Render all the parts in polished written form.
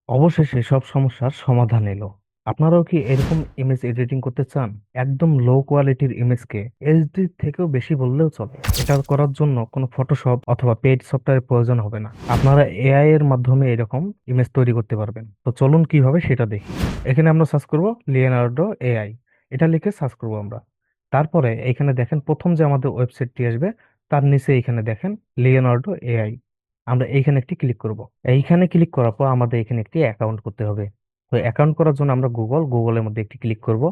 অবশেষে সব সমস্যার সমাধান এলো। আপনারাও কি এরকম ইমেজ এডিটিং করতে চান? একদম লো কোয়ালিটির ইমেজকে এইচডি থেকেও বেশি বললেও চলে। এটা করার জন্য কোনো ফটোশপ অথবা পেইড সফটওয়্যারের প্রয়োজন হবে না। আপনারা এআই এর মাধ্যমে এরকম ইমেজ তৈরি করতে পারবেন। তো চলুন কিভাবে সেটা দেখি। এখানে আমরা সার্চ করব লিওনার্ডো এআই। এটা লিখে সার্চ করব আমরা। তারপরে এখানে দেখেন প্রথম যে আমাদের ওয়েবসাইটটি আসবে, তার নিচে এখানে দেখেন লিওনার্ডো এআই। আমরা এইখানে একটি ক্লিক করব। এইখানে ক্লিক করার পর আমাদের এখানে একটি অ্যাকাউন্ট করতে হবে। তো অ্যাকাউন্ট করার জন্য আমরা গুগলের মধ্যে একটি ক্লিক করব।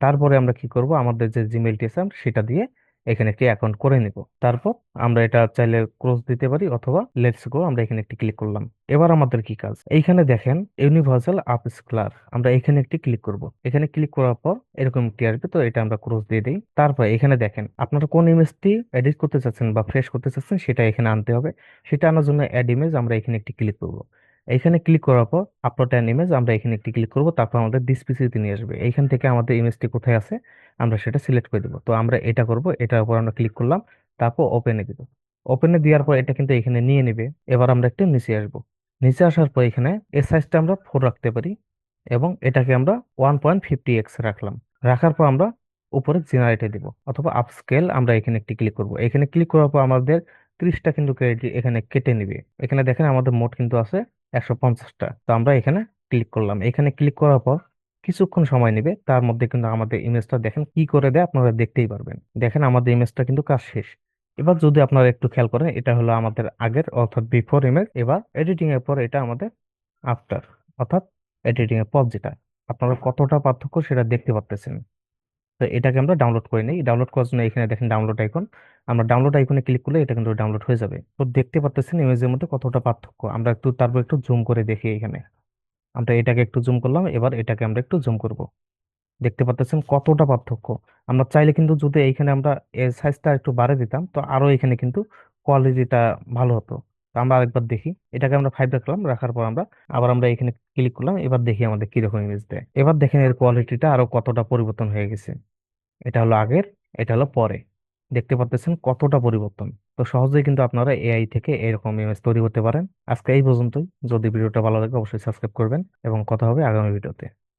তারপরে আমরা কি করব, আমাদের যে জিমেইলটি আছে সেটা দিয়ে এখানে একটি অ্যাকাউন্ট করে নিব। তারপর আমরা এটা চাইলে ক্লোজ দিতে পারি অথবা লেটস গো, আমরা এখানে একটি ক্লিক করলাম। এবার আমাদের কি কাজ, এইখানে দেখেন ইউনিভার্সাল আপস্কেলার, আমরা এখানে একটি ক্লিক করব। এখানে ক্লিক করার পর এরকম একটি আসবে, তো এটা আমরা ক্লোজ দিয়ে দিই। তারপর এখানে দেখেন আপনারা কোন ইমেজটি এডিট করতে চাচ্ছেন বা ফ্রেশ করতে চাচ্ছেন সেটা এখানে আনতে হবে। সেটা আনার জন্য অ্যাড ইমেজ, আমরা এখানে একটি ক্লিক করব। এখানে ক্লিক করার পর আপলোড অ্যান ইমেজ, আমরা এখানে একটি ক্লিক করব। তারপর আমাদের দিস পিসিতে নিয়ে আসবে। এইখান থেকে আমাদের ইমেজটি কোথায় আছে আমরা সেটা সিলেক্ট করে দেবো। তো আমরা এটা করব, এটার উপর আমরা ক্লিক করলাম। তারপর ওপেনে দিব। ওপেনে দেওয়ার পর এটা কিন্তু এখানে নিয়ে নেবে। এবার আমরা একটু নিচে আসবো। নিচে আসার পর এখানে এর সাইজটা আমরা 4 রাখতে পারি এবং এটাকে আমরা 1.50x রাখলাম। রাখার পর আমরা উপরে জেনারেটে দিব অথবা আপস্কেল, আমরা এখানে একটি ক্লিক করব। এখানে ক্লিক করার পর আমাদের 30টা কিন্তু এখানে কেটে নিবে। এখানে দেখেন আমাদের মোট কিন্তু আছে 150টা। তো আমরা এখানে ক্লিক করলাম। এখানে ক্লিক করার পর কিছুক্ষণ সময় নেবে, তার মধ্যে কিন্তু আমাদের ইমেজটা দেখেন কি করে দেয় আপনারা দেখতেই পারবেন। দেখেন আমাদের ইমেজটা কিন্তু কাজ শেষ। এবার যদি আপনারা একটু খেয়াল করেন, এটা হলো আমাদের আগের অর্থাৎ বিফোর ইমেজ। এবার এডিটিং এর পর এটা আমাদের আফটার অর্থাৎ এডিটিং এর পর যেটা। আপনারা কতটা পার্থক্য সেটা দেখতে পারতেছেন। তো এটাকে আমরা ডাউনলোড করে নিই। ডাউনলোড করার জন্য এখানে দেখেন ডাউনলোড আইকন। আমরা ডাউনলোড আইকনে ক্লিক করলে এটা কিন্তু ডাউনলোড হয়ে যাবে। তো দেখতে পারতেছেন ইমেজের মধ্যে কতটা পার্থক্য। আমরা একটু তারপর একটু জুম করে দেখি। এখানে আমরা এটাকে একটু জুম করলাম, এবার এটাকে আমরা একটু জুম করব। দেখতে পাচ্ছেন কতটা পার্থক্য। আমরা চাইলে কিন্তু যদি এইখানে আমরা এর সাইজটা একটু বাড়িয়ে দিতাম, তো আরো এখানে কিন্তু কোয়ালিটিটা ভালো হতো। তো আমরা আরেকবার দেখি। এটাকে আমরা 5 রাখলাম। রাখার পর আমরা আবার আমরা এখানে ক্লিক করলাম। এবার দেখি আমাদের কিরকম ইমেজ দেয়। এবার দেখেন এর কোয়ালিটিটা আরো কতটা পরিবর্তন হয়ে গেছে। এটা হলো আগের, এটা হলো পরে। দেখতে পাচ্ছেন কতটা পরিবর্তন। তো সহজেই কিন্তু আপনারা এআই থেকে এরকম ইমেজ তৈরি করতে পারেন। আজকে এই পর্যন্তই। যদি ভিডিওটা ভালো লাগে অবশ্যই সাবস্ক্রাইব করবেন এবং কথা হবে আগামী ভিডিওতে।